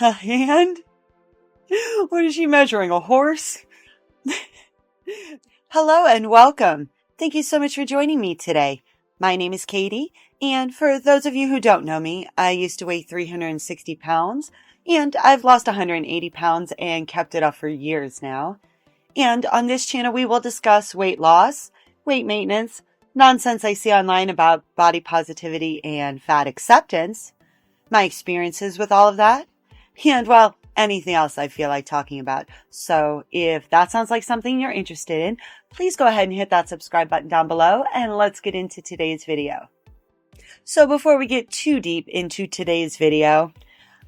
A hand? What is she measuring, a horse? Hello and welcome. Thank you so much for joining me today. My name is Katie, and for those of you who don't know me, I used to weigh 360 pounds, and I've lost 180 pounds and kept it up for years now. And on this channel, we will discuss weight loss, weight maintenance, nonsense I see online about body positivity and fat acceptance, my experiences with all of that, and, well, anything else I feel like talking about. So if that sounds like something you're interested in, please go ahead and hit that subscribe button down below, and let's get into today's video. So before we get too deep into today's video,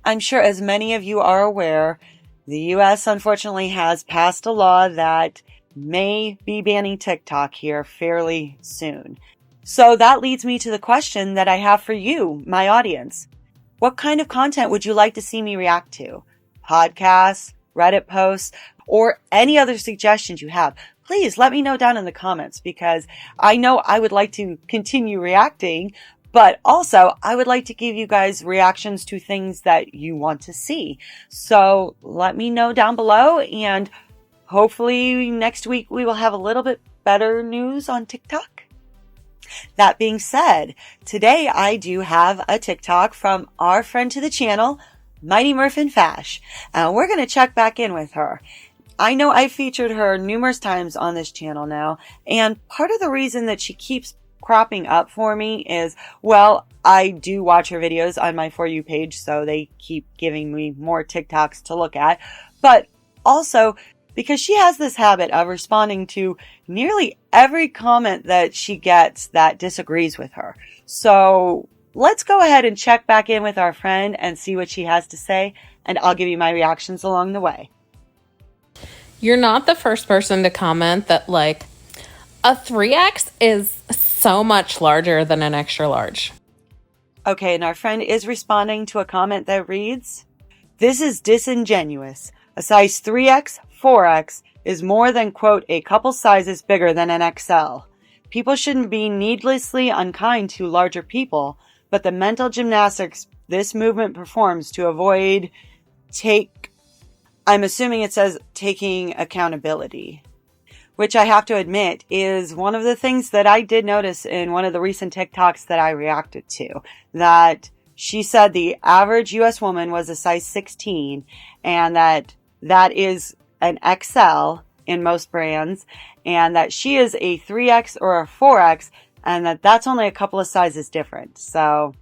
I'm sure as many of you are aware, the US unfortunately has passed a law that may be banning TikTok here fairly soon. So that leads me to the question that I have for you, my audience. What kind of content would you like to see me react to? Podcasts, Reddit posts, or any other suggestions you have? Please let me know down in the comments, because I know I would like to continue reacting, but also I would like to give you guys reactions to things that you want to see. So let me know down below, and hopefully next week we will have a little bit better news on TikTok. That being said, today I do have a TikTok from our friend to the channel, Mighty Murphin Fash, and we're going to check back in with her. I know I've featured her numerous times on this channel now, and part of the reason that she keeps cropping up for me is, well, I do watch her videos on my For You page, so they keep giving me more TikToks to look at, but also because she has this habit of responding to nearly every comment that she gets that disagrees with her. So let's go ahead and check back in with our friend and see what she has to say, and I'll give you my reactions along the way. You're not the first person to comment that, like, a 3X is so much larger than an extra large. Okay, and our friend is responding to a comment that reads, "This is disingenuous. A size 3X, 4X is more than, quote, a couple sizes bigger than an XL. People shouldn't be needlessly unkind to larger people, but the mental gymnastics this movement performs to avoid I'm assuming it says taking accountability," which I have to admit is one of the things that I did notice in one of the recent TikToks that I reacted to, that she said the average US woman was a size 16, and that is an XL in most brands, and that she is a 3X or a 4X, and that's only a couple of sizes different. So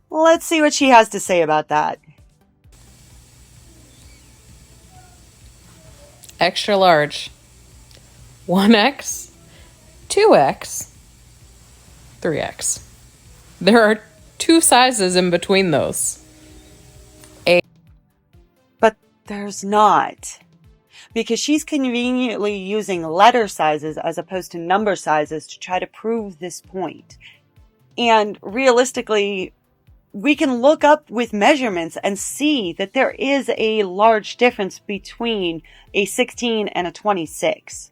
let's see what she has to say about that. Extra large. 1X, 2X, 3X. There are two sizes in between those. But there's not. Because she's conveniently using letter sizes as opposed to number sizes to try to prove this point. And realistically, we can look up with measurements and see that there is a large difference between a 16 and a 26.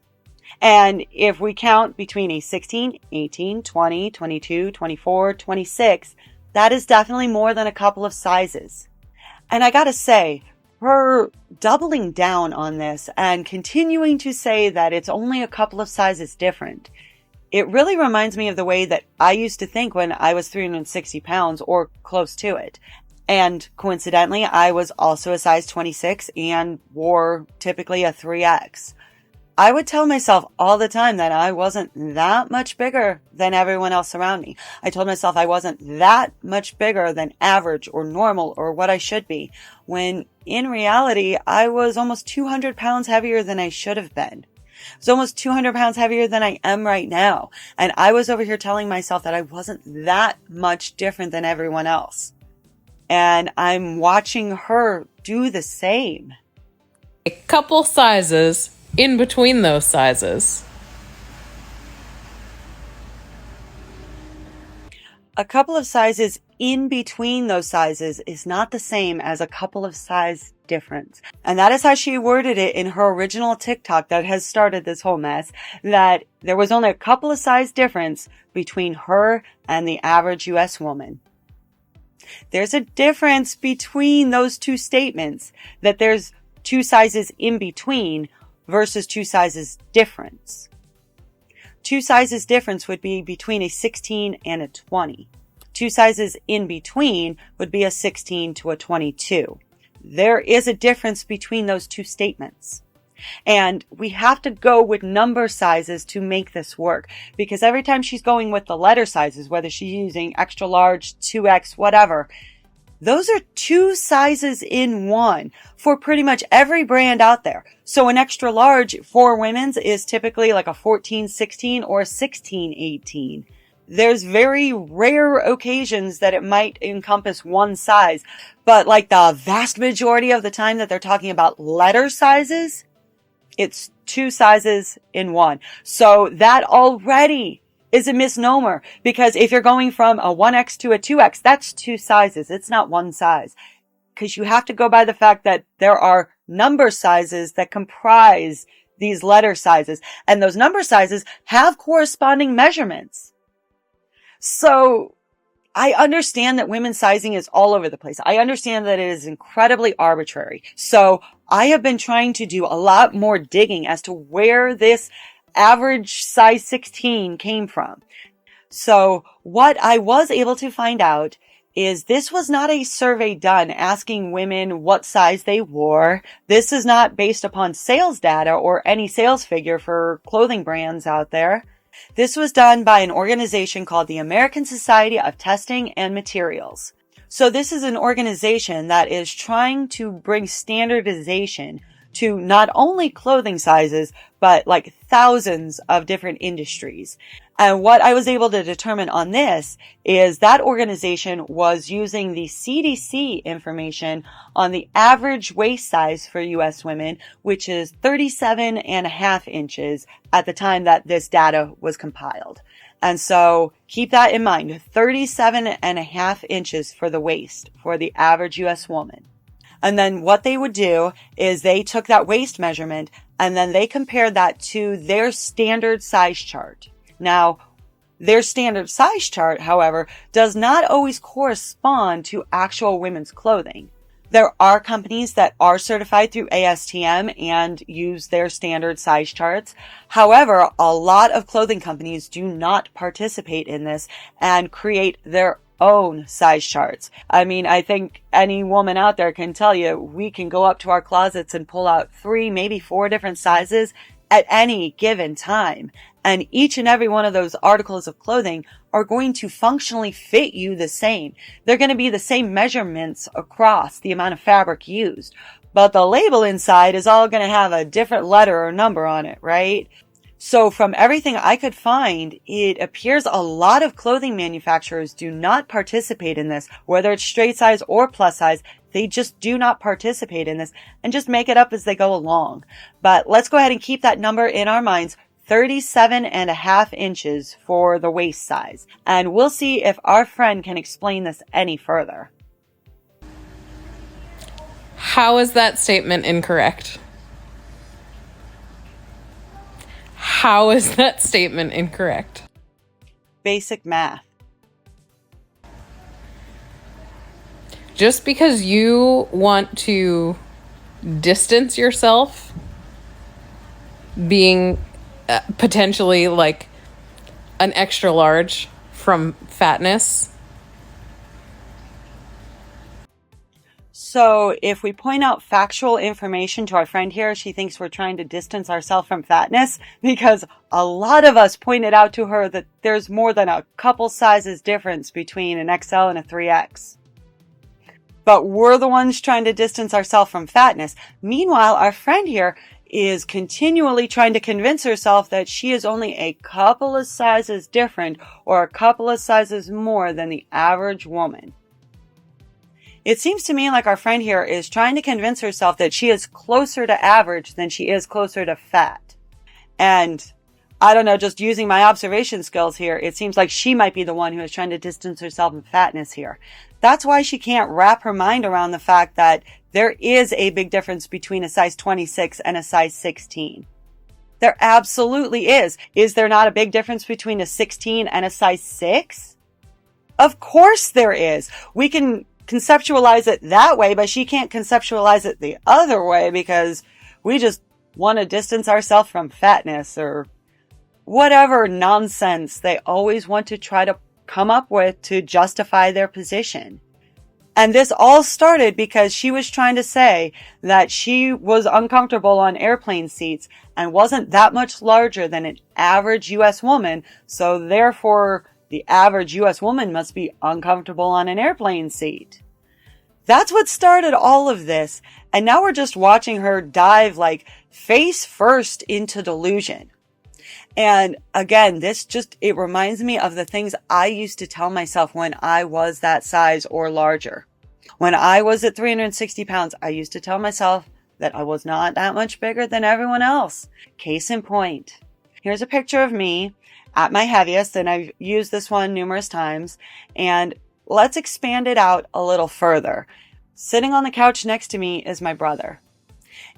And if we count between a 16, 18, 20, 22, 24, 26, that is definitely more than a couple of sizes. And I gotta say, her doubling down on this and continuing to say that it's only a couple of sizes different, it really reminds me of the way that I used to think when I was 360 pounds or close to it. And coincidentally, I was also a size 26 and wore typically a 3X. I would tell myself all the time that I wasn't that much bigger than everyone else around me. I told myself I wasn't that much bigger than average or normal or what I should be, when in reality, I was almost 200 pounds heavier than I should have been. I was almost 200 pounds heavier than I am right now. And I was over here telling myself that I wasn't that much different than everyone else. And I'm watching her do the same. A couple sizes in between those sizes. A couple of sizes in between those sizes is not the same as a couple of size difference. And that is how she worded it in her original TikTok that has started this whole mess, that there was only a couple of size difference between her and the average US woman. There's a difference between those two statements, that there's two sizes in between versus two sizes difference. Two sizes difference would be between a 16 and a 20. Two sizes in between would be a 16 to a 22. There is a difference between those two statements. And we have to go with number sizes to make this work, because every time she's going with the letter sizes, whether she's using extra large, 2X, whatever, those are two sizes in one for pretty much every brand out there. So an extra large for women's is typically like a 14-16 or a 16-18. There's very rare occasions that it might encompass one size, but like the vast majority of the time that they're talking about letter sizes, it's two sizes in one. So that already is a misnomer, because if you're going from a 1X to a 2X, that's two sizes. It's not one size, because you have to go by the fact that there are number sizes that comprise these letter sizes, and those number sizes have corresponding measurements. So I understand that women's sizing is all over the place. I understand that it is incredibly arbitrary. So I have been trying to do a lot more digging as to where this average size 16 came from. So what I was able to find out is this was not a survey done asking women what size they wore. This is not based upon sales data or any sales figure for clothing brands out there. This was done by an organization called the American Society of Testing and Materials. So this is an organization that is trying to bring standardization to not only clothing sizes, but like thousands of different industries. And what I was able to determine on this is that organization was using the CDC information on the average waist size for U.S. women, which is 37.5 inches at the time that this data was compiled. And so keep that in mind, 37.5 inches for the waist for the average U.S. woman. And then what they would do is they took that waist measurement and then they compared that to their standard size chart. Now, their standard size chart, however, does not always correspond to actual women's clothing. There are companies that are certified through ASTM and use their standard size charts. However, a lot of clothing companies do not participate in this and create their own size charts. I mean, I think any woman out there can tell you we can go up to our closets and pull out 3, maybe 4 different sizes at any given time. And each and every one of those articles of clothing are going to functionally fit you the same. They're going to be the same measurements across the amount of fabric used. But the label inside is all going to have a different letter or number on it, right? So from everything I could find, it appears a lot of clothing manufacturers do not participate in this, whether it's straight size or plus size. They just do not participate in this and just make it up as they go along. But let's go ahead and keep that number in our minds, 37.5 inches for the waist size. And we'll see if our friend can explain this any further. How is that statement incorrect? How is that statement incorrect? Basic math. Just because you want to distance yourself being potentially like an extra large from fatness. So if we point out factual information to our friend here, she thinks we're trying to distance ourselves from fatness, because a lot of us pointed out to her that there's more than a couple sizes difference between an XL and a 3X. But we're the ones trying to distance ourselves from fatness. Meanwhile, our friend here is continually trying to convince herself that she is only a couple of sizes different or a couple of sizes more than the average woman. It seems to me like our friend here is trying to convince herself that she is closer to average than she is closer to fat. And I don't know, just using my observation skills here, it seems like she might be the one who is trying to distance herself from fatness here. That's why she can't wrap her mind around the fact that there is a big difference between a size 26 and a size 16. There absolutely is. Is there not a big difference between a 16 and a size 6? Of course there is. We can conceptualize it that way, but she can't conceptualize it the other way because we just want to distance ourselves from fatness or whatever nonsense they always want to try to come up with to justify their position. And this all started because she was trying to say that she was uncomfortable on airplane seats and wasn't that much larger than an average US woman, so therefore the average US woman must be uncomfortable on an airplane seat. That's what started all of this, and now we're just watching her dive like face first into delusion. And again, it reminds me of the things I used to tell myself when I was that size or larger. When I was at 360 pounds, I used to tell myself that I was not that much bigger than everyone else. Case in point. Here's a picture of me at my heaviest, and I've used this one numerous times. And let's expand it out a little further. Sitting on the couch next to me is my brother.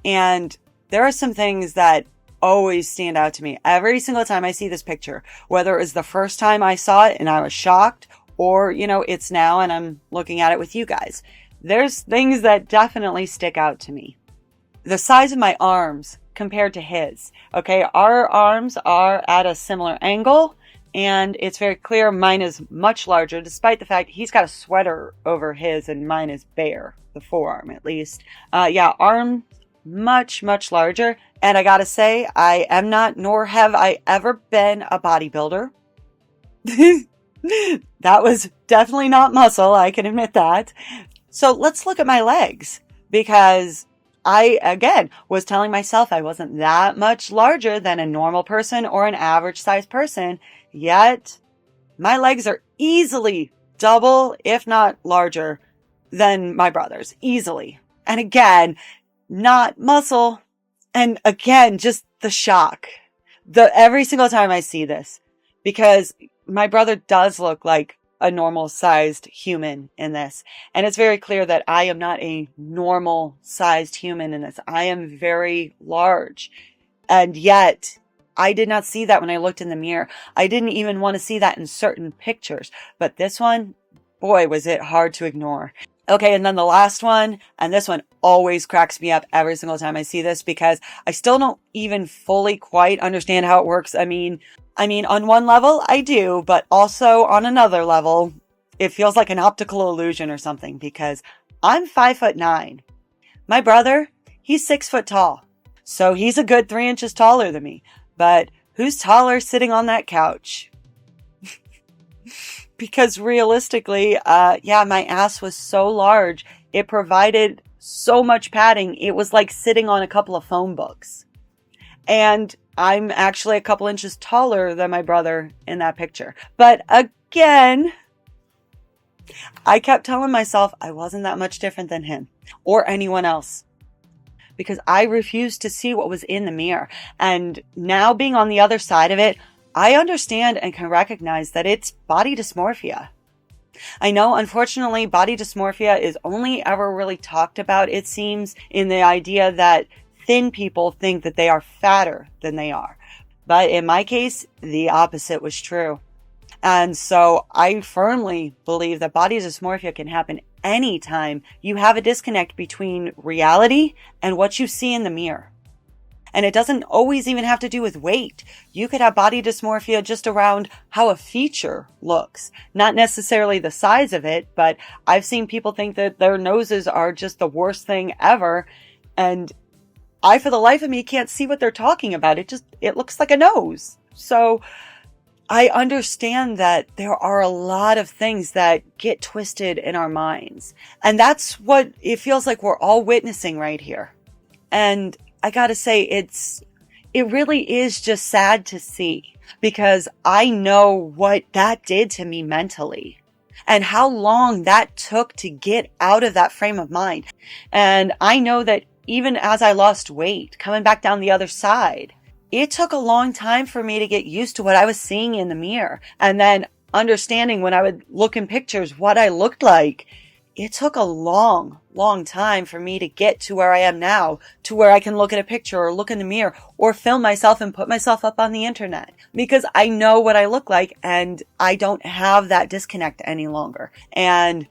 And there are some things that always stand out to me every single time I see this picture, whether it was the first time I saw it and I was shocked, or, it's now and I'm looking at it with you guys. There's things that definitely stick out to me. The size of my arms compared to his. Okay, our arms are at a similar angle, and it's very clear mine is much larger, despite the fact he's got a sweater over his and mine is bare, the forearm at least. Arm much, much larger. And I gotta say, I am not, nor have I ever been a bodybuilder. That was definitely not muscle, I can admit that. So let's look at my legs, because I, again, was telling myself I wasn't that much larger than a normal person or an average sized person, yet my legs are easily double, if not larger, than my brother's, easily. And again, not muscle. And again, just the shock. Every single time I see this, because my brother does look like a normal sized human in this. And it's very clear that I am not a normal sized human in this. I am very large. And yet I did not see that when I looked in the mirror. I didn't even want to see that in certain pictures. But this one, boy, was it hard to ignore. Okay, and then the last one, and this one always cracks me up every single time I see this, because I still don't even fully quite understand how it works. I mean, on one level, I do, but also on another level, it feels like an optical illusion or something, because I'm 5'9". My brother, he's 6 foot tall. So he's a good 3 inches taller than me. But who's taller sitting on that couch? Because realistically, my ass was so large. It provided so much padding. It was like sitting on a couple of phone books. And I'm actually a couple inches taller than my brother in that picture. But again, I kept telling myself I wasn't that much different than him or anyone else, because I refused to see what was in the mirror. And now being on the other side of it, I understand and can recognize that it's body dysmorphia. I know, unfortunately, body dysmorphia is only ever really talked about, it seems, in the idea that thin people think that they are fatter than they are. But in my case, the opposite was true. And so I firmly believe that body dysmorphia can happen anytime you have a disconnect between reality and what you see in the mirror. And it doesn't always even have to do with weight. You could have body dysmorphia just around how a feature looks. Not necessarily the size of it, but I've seen people think that their noses are just the worst thing ever. And I, for the life of me, can't see what they're talking about. It looks like a nose. So I understand that there are a lot of things that get twisted in our minds. And that's what it feels like we're all witnessing right here. And I gotta say, it really is just sad to see, because I know what that did to me mentally and how long that took to get out of that frame of mind. And I know that even as I lost weight, coming back down the other side, it took a long time for me to get used to what I was seeing in the mirror, and then understanding when I would look in pictures what I looked like. it took a long, long time for me to get to where I am now, to where I can look at a picture or look in the mirror or film myself and put myself up on the internet, because I know what I look like and I don't have that disconnect any longer. And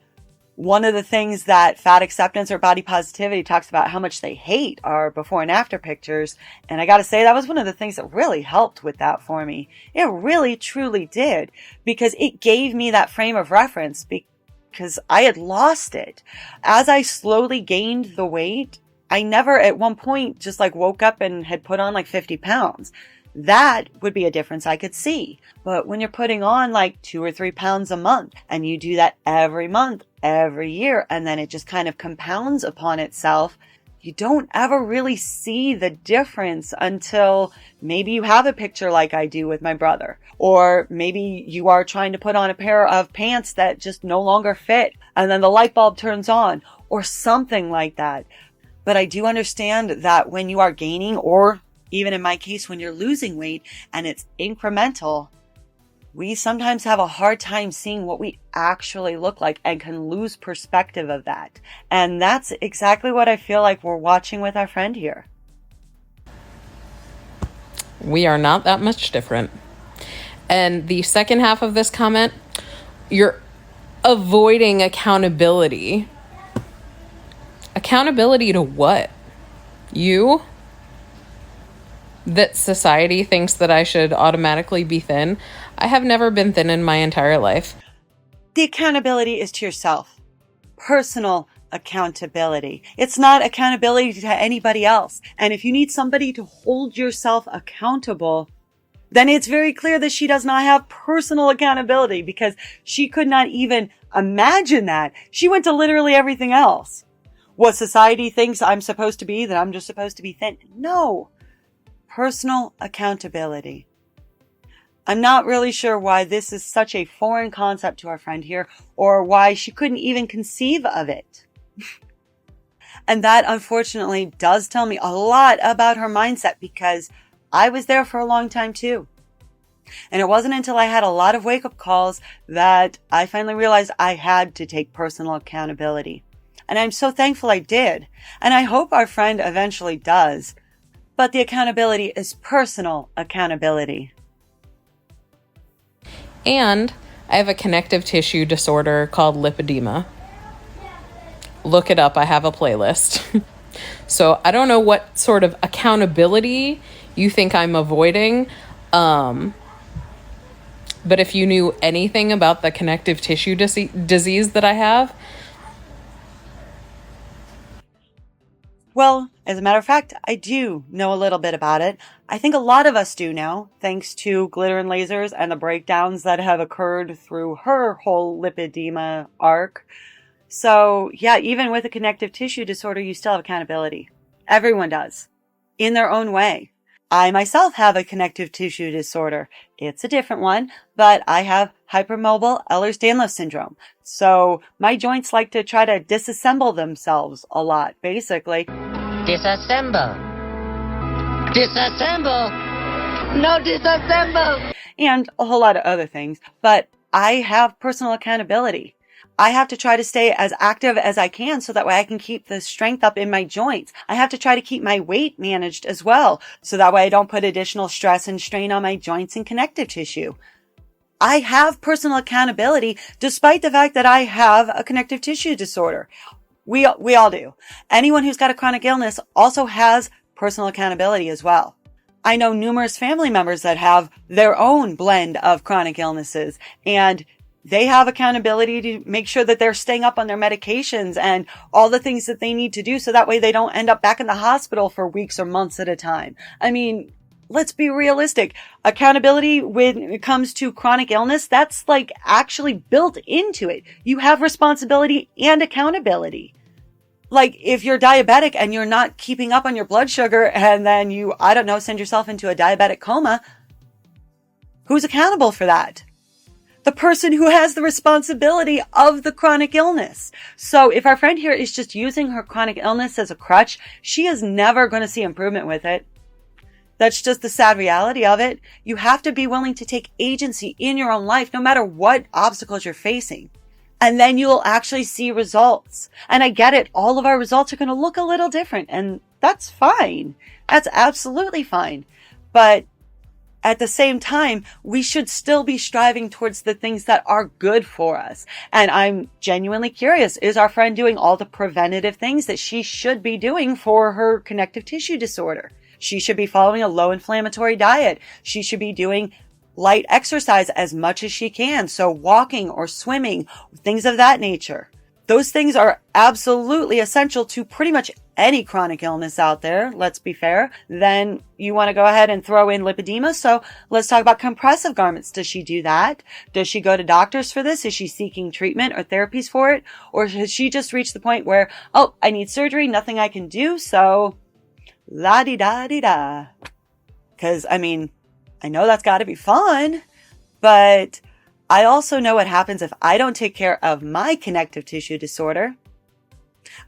one of the things that fat acceptance or body positivity talks about how much they hate are before and after pictures. And I got to say, that was one of the things that really helped with that for me. It really, truly did, because it gave me that frame of reference because I had lost it. As I slowly gained the weight, I never at one point just like woke up and had put on like 50 pounds. That would be a difference I could see. But when you're putting on like 2 or 3 pounds a month and you do that every month, every year, and then it just kind of compounds upon itself, you don't ever really see the difference until maybe you have a picture like I do with my brother, or maybe you are trying to put on a pair of pants that just no longer fit and then the light bulb turns on or something like that. But I do understand that when you are gaining, or even in my case, when you're losing weight and it's incremental, we sometimes have a hard time seeing what we actually look like and can lose perspective of that. And that's exactly what I feel like we're watching with our friend here. We are not that much different. And the second half of this comment, you're avoiding accountability. Accountability to what? You? That society thinks that I should automatically be thin. I have never been thin in my entire life. The accountability is to yourself. Personal accountability. It's not accountability to anybody else. And if you need somebody to hold yourself accountable, then it's very clear that she does not have personal accountability, because she could not even imagine that. She went to literally everything else. What society thinks I'm supposed to be, that I'm just supposed to be thin. No. Personal accountability. I'm not really sure why this is such a foreign concept to our friend here, or why she couldn't even conceive of it. And that unfortunately does tell me a lot about her mindset, because I was there for a long time too. And it wasn't until I had a lot of wake-up calls that I finally realized I had to take personal accountability. And I'm so thankful I did. And I hope our friend eventually does. But the accountability is personal accountability. And I have a connective tissue disorder called lipedema. Look it up. I have a playlist. So I don't know what sort of accountability you think I'm avoiding. But if you knew anything about the connective tissue disease that I have. Well, as a matter of fact, I do know a little bit about it. I think a lot of us do now, thanks to glitter and lasers and the breakdowns that have occurred through her whole lipedema arc. So yeah, even with a connective tissue disorder, you still have accountability. Everyone does, in their own way. I myself have a connective tissue disorder. It's a different one, but I have hypermobile Ehlers-Danlos syndrome. So my joints like to try to disassemble themselves a lot, basically. Disassemble. Disassemble. No, disassemble. And a whole lot of other things. But I have personal accountability. I have to try to stay as active as I can so that way I can keep the strength up in my joints. I have to try to keep my weight managed as well, so that way I don't put additional stress and strain on my joints and connective tissue. I have personal accountability despite the fact that I have a connective tissue disorder. We all do. Anyone who's got a chronic illness also has personal accountability as well. I know numerous family members that have their own blend of chronic illnesses, and they have accountability to make sure that they're staying up on their medications and all the things that they need to do so that way they don't end up back in the hospital for weeks or months at a time. I mean, let's be realistic. Accountability when it comes to chronic illness, that's like actually built into it. You have responsibility and accountability. Like if you're diabetic and you're not keeping up on your blood sugar and then you, I don't know, send yourself into a diabetic coma, who's accountable for that? The person who has the responsibility of the chronic illness. So if our friend here is just using her chronic illness as a crutch, she is never going to see improvement with it. That's just the sad reality of it. You have to be willing to take agency in your own life, no matter what obstacles you're facing. And then you'll actually see results. And I get it. All of our results are going to look a little different, and that's fine. That's absolutely fine. But at the same time, we should still be striving towards the things that are good for us. And I'm genuinely curious, is our friend doing all the preventative things that she should be doing for her connective tissue disorder? She should be following a low inflammatory diet. She should be doing light exercise as much as she can. So walking or swimming, things of that nature. Those things are absolutely essential to pretty much any chronic illness out there, let's be fair. Then you want to go ahead and throw in lipedema. So let's talk about compressive garments. Does she do that? Does she go to doctors for this? Is she seeking treatment or therapies for it? Or has she just reached the point where, oh, I need surgery, nothing I can do, so la-di-da-di-da. Because, I mean, I know that's got to be fun, but I also know what happens if I don't take care of my connective tissue disorder.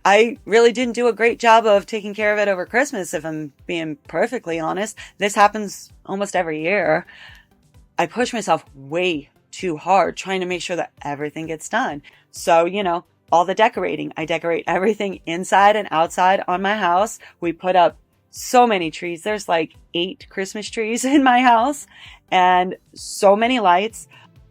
I really didn't do a great job of taking care of it over Christmas, if I'm being perfectly honest. This happens almost every year. I push myself way too hard trying to make sure that everything gets done. So, you know, all the decorating. I decorate everything inside and outside on my house. We put up so many trees. There's like 8 Christmas trees in my house and so many lights.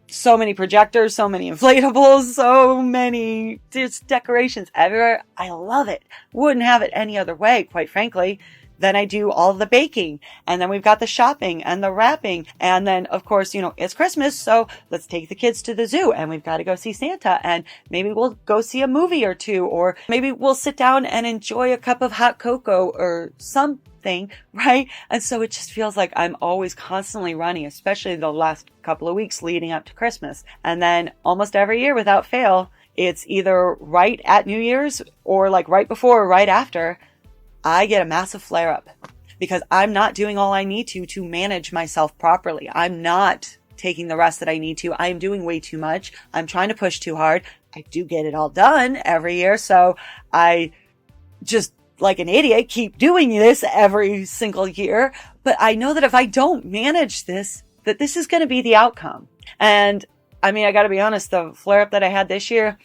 So many projectors, so many inflatables, so many just decorations everywhere. I love it. Wouldn't have it any other way, quite frankly. Then I do all the baking, and then we've got the shopping and the wrapping. And then, of course, you know, it's Christmas, so let's take the kids to the zoo and we've got to go see Santa, and maybe we'll go see a movie or two, or maybe we'll sit down and enjoy a cup of hot cocoa or something, right? And so it just feels like I'm always constantly running, especially the last couple of weeks leading up to Christmas. And then almost every year without fail, it's either right at New Year's or like right before or right after, I get a massive flare up because I'm not doing all I need to manage myself properly. I'm not taking the rest that I need to. I am doing way too much. I'm trying to push too hard. I do get it all done every year. So I just, like an idiot, keep doing this every single year. But I know that if I don't manage this, that this is going to be the outcome. And I mean, I got to be honest, the flare up that I had this year,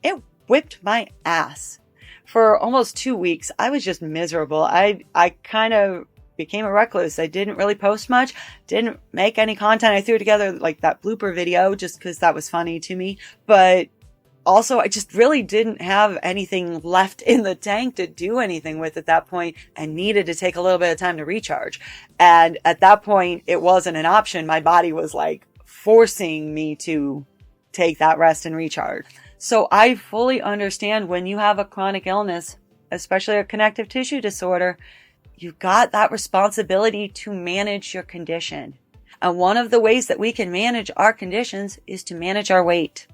it whipped my ass. For almost 2 weeks, I was just miserable. I kind of became a recluse. I didn't really post much, didn't make any content. I threw together like that blooper video just because that was funny to me. But also, I just really didn't have anything left in the tank to do anything with at that point and needed to take a little bit of time to recharge. And at that point, it wasn't an option. My body was like forcing me to take that rest and recharge. So I fully understand when you have a chronic illness, especially a connective tissue disorder, you've got that responsibility to manage your condition. And one of the ways that we can manage our conditions is to manage our weight.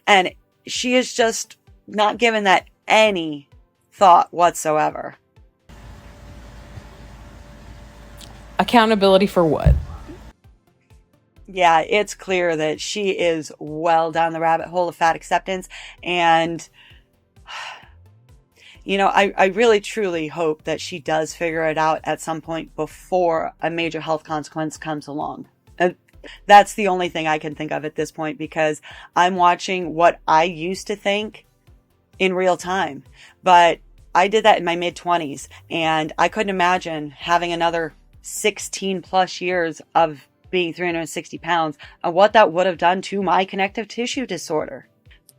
And she is just not given that any thought whatsoever. Accountability for what? Yeah, it's clear that she is well down the rabbit hole of fat acceptance. And, you know, I really truly hope that she does figure it out at some point before a major health consequence comes along. That's the only thing I can think of at this point, because I'm watching what I used to think in real time. But I did that in my mid-20s, and I couldn't imagine having another 16 plus years of being 360 pounds and what that would have done to my connective tissue disorder.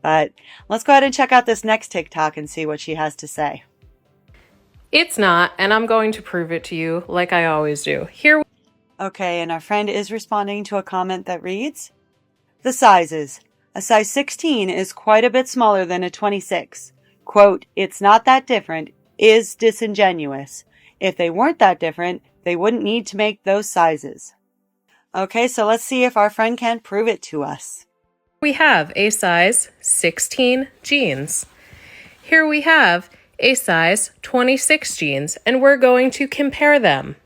But let's go ahead and check out this next TikTok and see what she has to say. It's not, and I'm going to prove it to you like I always do. Okay, and our friend is responding to a comment that reads, the sizes. A size 16 is quite a bit smaller than a 26. Quote, it's not that different, is disingenuous. If they weren't that different, they wouldn't need to make those sizes. Okay, so let's see if our friend can prove it to us. We have a size 16 jeans. Here we have a size 26 jeans, and we're going to compare them.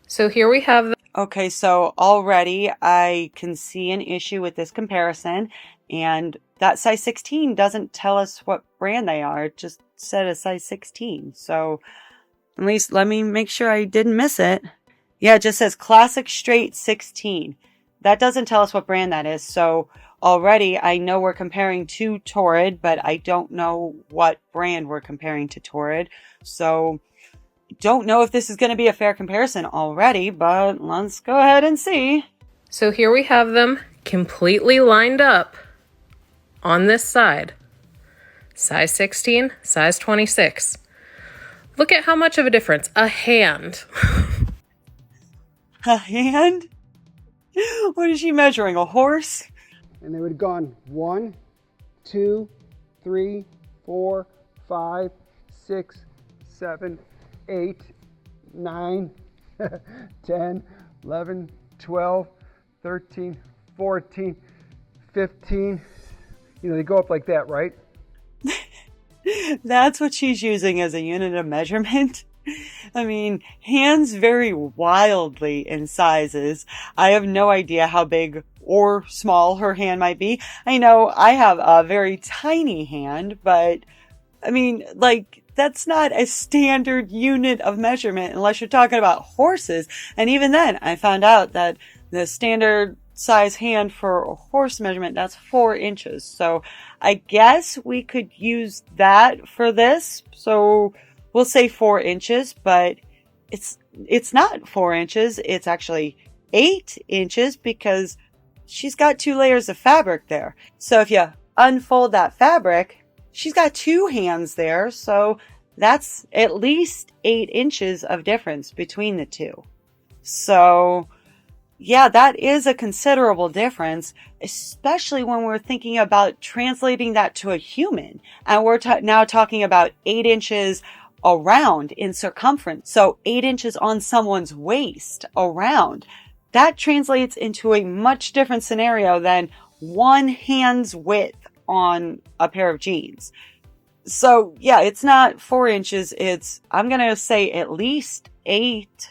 So here we have Okay, so already I can see an issue with this comparison, and that size 16 doesn't tell us what brand they are. It just said a size 16. So at least let me make sure I didn't miss it. Yeah, it just says classic straight 16. That doesn't tell us what brand that is. So already. I know we're comparing to Torrid, but I don't know what brand we're comparing to Torrid. So don't know if this is going to be a fair comparison already, but let's go ahead and see. So here we have them completely lined up on this side. Size 16, size 26. Look at how much of a difference. A hand. A hand? What is she measuring? A horse? And they would have gone 1, 2, 3, 4, 5, 6, 7, 8, 9, 10, 11, 12, 13, 14, 15. They go up like that, right? That's what she's using as a unit of measurement. I mean, hands vary wildly in sizes. I have no idea how big or small her hand might be. I know I have a very tiny hand, but I mean, that's not a standard unit of measurement unless you're talking about horses. And even then, I found out that the standard size hand for a horse measurement, that's 4 inches. So I guess we could use that for this. So we'll say 4 inches, but it's not 4 inches. It's actually 8 inches because she's got 2 layers of fabric there. So if you unfold that fabric, she's got 2 hands there. So that's at least 8 inches of difference between the two. So yeah, that is a considerable difference, especially when we're thinking about translating that to a human. And we're now talking about 8 inches around in circumference. So 8 inches on someone's waist around. That translates into a much different scenario than 1 hand's width on a pair of jeans. So yeah, it's not 4 inches. I'm going to say at least 8.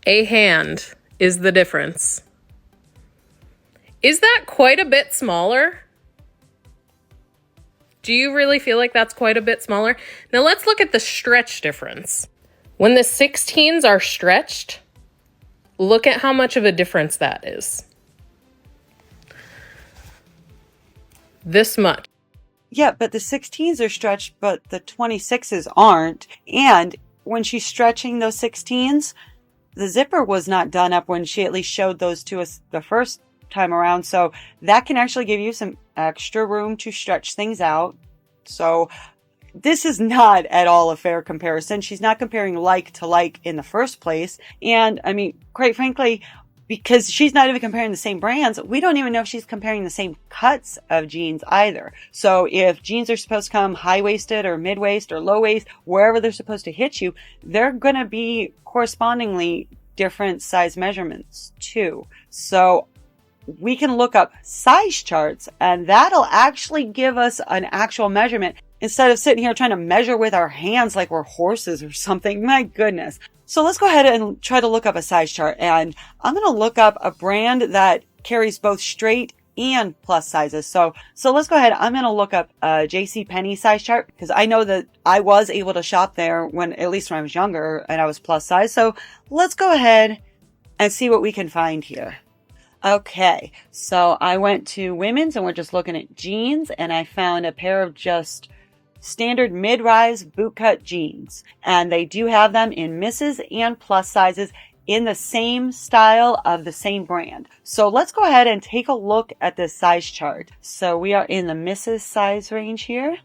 A hand is the difference. Is that quite a bit smaller? Do you really feel like that's quite a bit smaller? Now let's look at the stretch difference. When the 16s are stretched, look at how much of a difference that is. This much. Yeah, but the 16s are stretched, but the 26s aren't. And when she's stretching those 16s, the zipper was not done up when she at least showed those to us the first time around. So that can actually give you some extra room to stretch things out. So this is not at all a fair comparison. She's not comparing like to like in the first place. And I mean, quite frankly, because she's not even comparing the same brands, we don't even know if she's comparing the same cuts of jeans either. So if jeans are supposed to come high-waisted or mid-waist or low-waist, wherever they're supposed to hit you, they're going to be correspondingly different size measurements too. So we can look up size charts and that'll actually give us an actual measurement instead of sitting here trying to measure with our hands like we're horses or something. My goodness. So let's go ahead and try to look up a size chart, and I'm going to look up a brand that carries both straight and plus sizes. So let's go ahead. I'm going to look up a JCPenney size chart because I know that I was able to shop there at least when I was younger and I was plus size. So let's go ahead and see what we can find here. Okay. So I went to women's and we're just looking at jeans, and I found a pair of just standard mid-rise bootcut jeans, and they do have them in misses and plus sizes in the same style of the same brand. So let's go ahead and take a look at this size chart. So we are in the misses size range here,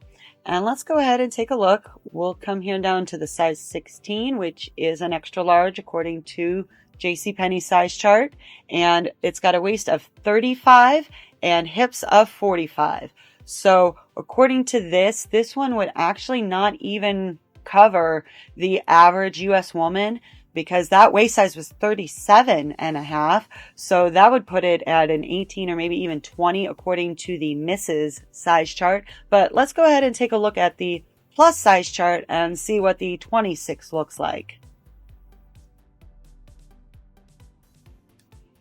and let's go ahead and take a look. We'll come here down to the size 16, which is an extra large according to JCPenney size chart, and it's got a waist of 35 and hips of 45. So according to this one would actually not even cover the average US woman because that waist size was 37 and a half. So that would put it at an 18 or maybe even 20 according to the Mrs. size chart. But let's go ahead and take a look at the plus size chart and see what the 26 looks like.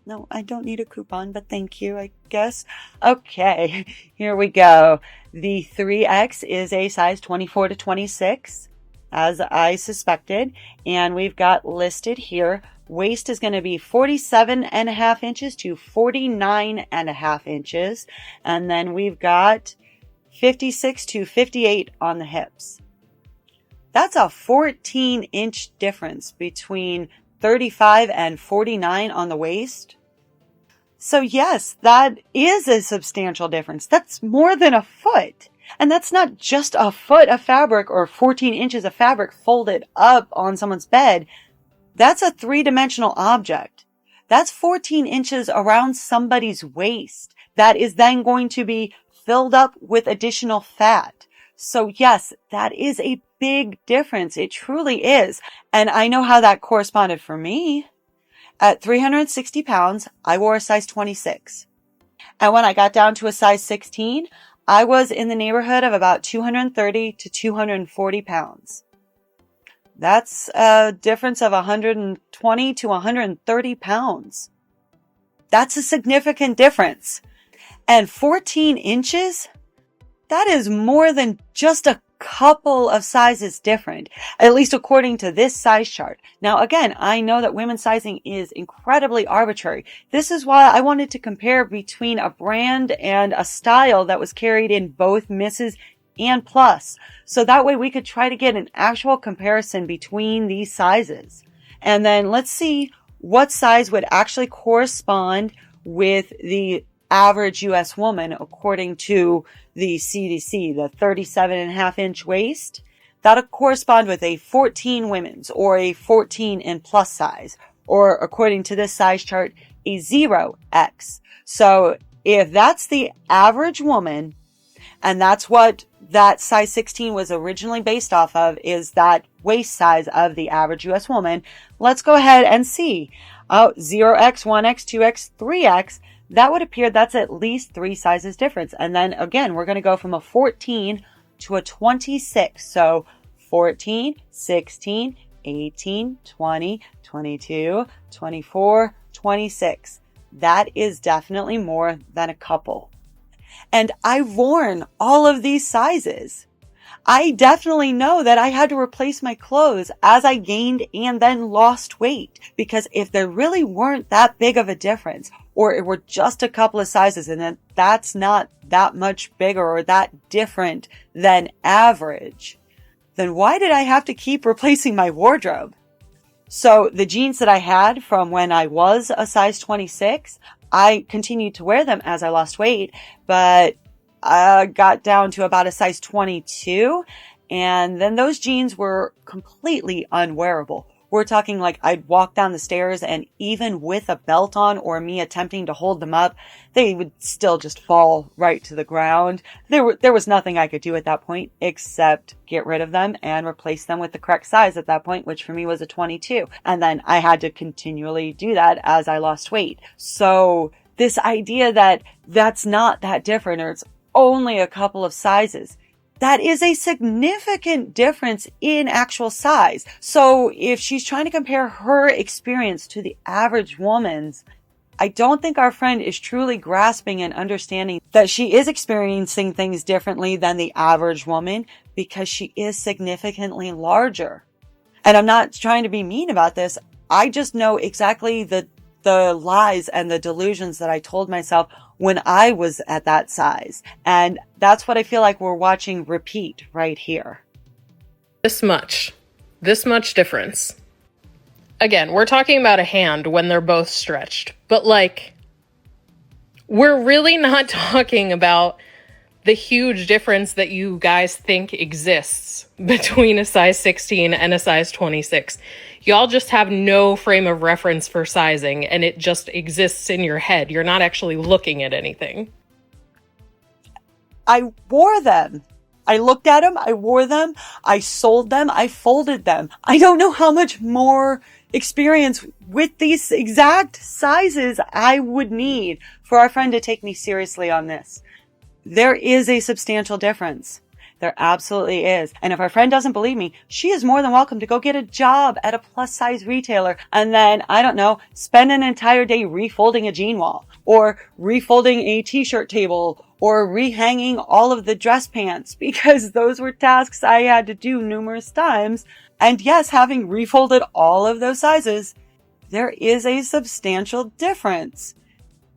No, I don't need a coupon, but thank you, I guess. Okay, here we go. The 3X is a size 24 to 26, as I suspected. And we've got listed here waist is going to be 47.5 inches to 49.5 inches. And then we've got 56 to 58 on the hips. That's a 14-inch difference between 35 and 49 on the waist. So yes, that is a substantial difference. That's more than a foot. And that's not just a foot of fabric or 14 inches of fabric folded up on someone's bed. That's a three-dimensional object. That's 14 inches around somebody's waist. That is then going to be filled up with additional fat. So yes, that is a big difference. It truly is. And I know how that corresponded for me. At 360 pounds, I wore a size 26. And when I got down to a size 16, I was in the neighborhood of about 230 to 240 pounds. That's a difference of 120 to 130 pounds. That's a significant difference. And 14 inches? That is more than just a couple of sizes different, at least according to this size chart. Now, again, I know that women's sizing is incredibly arbitrary. This is why I wanted to compare between a brand and a style that was carried in both Mrs. and Plus. So that way we could try to get an actual comparison between these sizes. And then let's see what size would actually correspond with the average U.S. woman according to the CDC, the 37.5-inch waist. That'll correspond with a 14 women's or a 14 and plus size, or according to this size chart, a 0X. So if that's the average woman, and that's what that size 16 was originally based off of, is that waist size of the average U.S. woman, let's go ahead and see. 0X, 1X, 2X, 3X, that would appear that's at least 3 sizes difference. And then again, we're going to go from a 14 to a 26. So 14, 16, 18, 20, 22, 24, 26. That is definitely more than a couple. And I've worn all of these sizes. I definitely know that I had to replace my clothes as I gained and then lost weight, because if there really weren't that big of a difference, or it were just a couple of sizes and then that's not that much bigger or that different than average, then why did I have to keep replacing my wardrobe? So the jeans that I had from when I was a size 26, I continued to wear them as I lost weight, but I got down to about a size 22, and then those jeans were completely unwearable. We're talking like I'd walk down the stairs, and even with a belt on or me attempting to hold them up, they would still just fall right to the ground. There was nothing I could do at that point except get rid of them and replace them with the correct size at that point, which for me was a 22. And then I had to continually do that as I lost weight. So this idea that that's not that different, or it's only a couple of sizes, that is a significant difference in actual size. So if she's trying to compare her experience to the average woman's, I don't think our friend is truly grasping and understanding that she is experiencing things differently than the average woman because she is significantly larger. And I'm not trying to be mean about this. I just know exactly the lies and the delusions that I told myself when I was at that size. And that's what I feel like we're watching repeat right here. This much difference. Again, we're talking about a hand when they're both stretched, but like, we're really not talking about the huge difference that you guys think exists between a size 16 and a size 26. Y'all just have no frame of reference for sizing, and it just exists in your head. You're not actually looking at anything. I wore them. I looked at them. I wore them. I sold them. I folded them. I don't know how much more experience with these exact sizes I would need for our friend to take me seriously on this. There is a substantial difference. There absolutely is. And if our friend doesn't believe me, she is more than welcome to go get a job at a plus size retailer and then, I don't know, spend an entire day refolding a jean wall or refolding a t-shirt table or rehanging all of the dress pants, because those were tasks I had to do numerous times. And yes, having refolded all of those sizes, there is a substantial difference.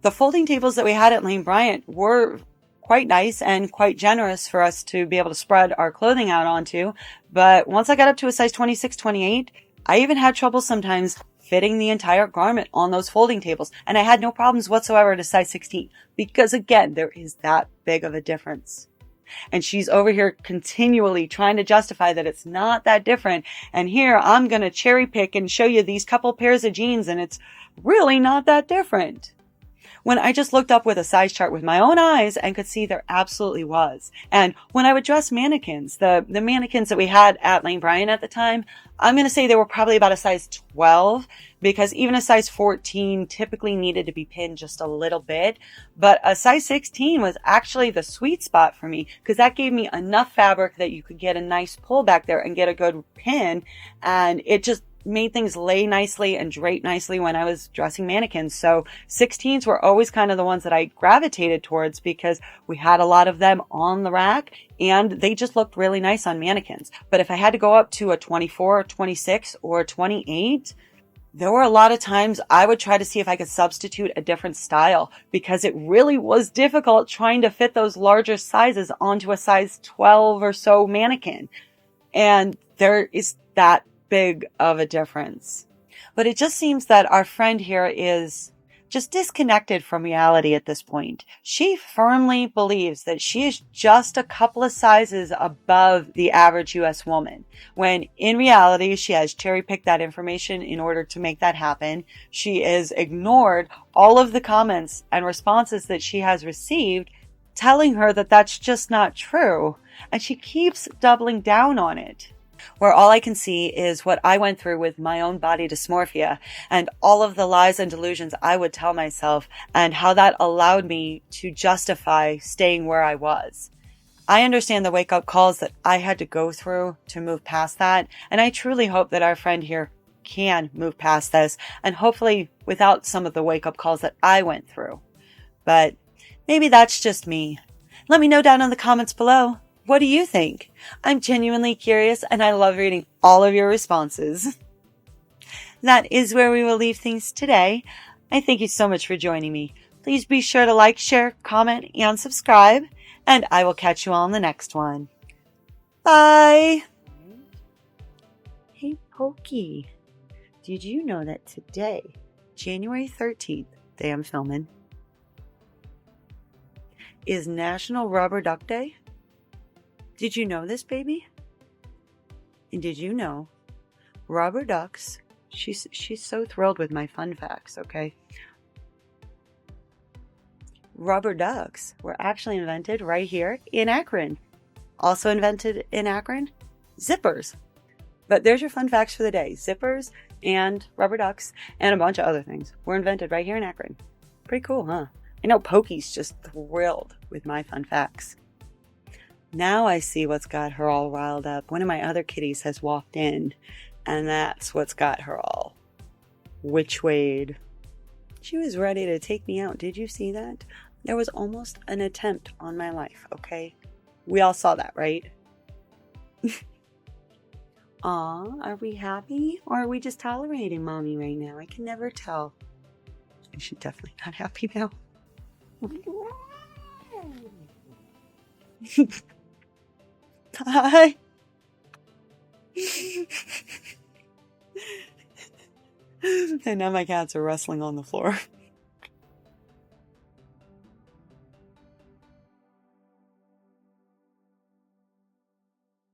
The folding tables that we had at Lane Bryant were quite nice and quite generous for us to be able to spread our clothing out onto. But once I got up to a size 26, 28, I even had trouble sometimes fitting the entire garment on those folding tables. And I had no problems whatsoever at a size 16 because, again, there is that big of a difference. And she's over here continually trying to justify that it's not that different. And here I'm going to cherry pick and show you these couple pairs of jeans, and it's really not that different. When I just looked up with a size chart with my own eyes and could see there absolutely was. And when I would dress mannequins, the mannequins that we had at Lane Bryant at the time, I'm going to say they were probably about a size 12, because even a size 14 typically needed to be pinned just a little bit. But a size 16 was actually the sweet spot for me, because that gave me enough fabric that you could get a nice pull back there and get a good pin. And it just made things lay nicely and drape nicely when I was dressing mannequins. So 16s were always kind of the ones that I gravitated towards because we had a lot of them on the rack and they just looked really nice on mannequins. But if I had to go up to a 24, 26, or 28, there were a lot of times I would try to see if I could substitute a different style because it really was difficult trying to fit those larger sizes onto a size 12 or so mannequin. And there is that big of a difference. But it just seems that our friend here is just disconnected from reality at this point. She firmly believes that she is just a couple of sizes above the average US woman, when in reality she has cherry-picked that information in order to make that happen. She has ignored all of the comments and responses that she has received telling her that that's just not true, and she keeps doubling down on it. Where all I can see is what I went through with my own body dysmorphia and all of the lies and delusions I would tell myself and how that allowed me to justify staying where I was. I understand the wake-up calls that I had to go through to move past that, and I truly hope that our friend here can move past this, and hopefully without some of the wake-up calls that I went through. But maybe that's just me. Let me know down in the comments below. What do you think? I'm genuinely curious and I love reading all of your responses. That is where we will leave things today. I thank you so much for joining me. Please be sure to like, share, comment, and subscribe. And I will catch you all in the next one. Bye! Hey Pokey, did you know that today, January 13th, day I'm filming, is National Rubber Duck Day? Did you know this, baby? And did you know rubber ducks, she's so thrilled with my fun facts, okay? Rubber ducks were actually invented right here in Akron. Also invented in Akron, zippers. But there's your fun facts for the day. Zippers and rubber ducks and a bunch of other things were invented right here in Akron. Pretty cool, huh? I know Pokey's just thrilled with my fun facts. Now I see what's got her all riled up. One of my other kitties has walked in, and that's what's got her all witch-wayed. She was ready to take me out. Did you see that? There was almost an attempt on my life, okay? We all saw that, right? Aw, are we happy? Or are we just tolerating mommy right now? I can never tell. She's definitely not happy now. Hi. And now my cats are wrestling on the floor.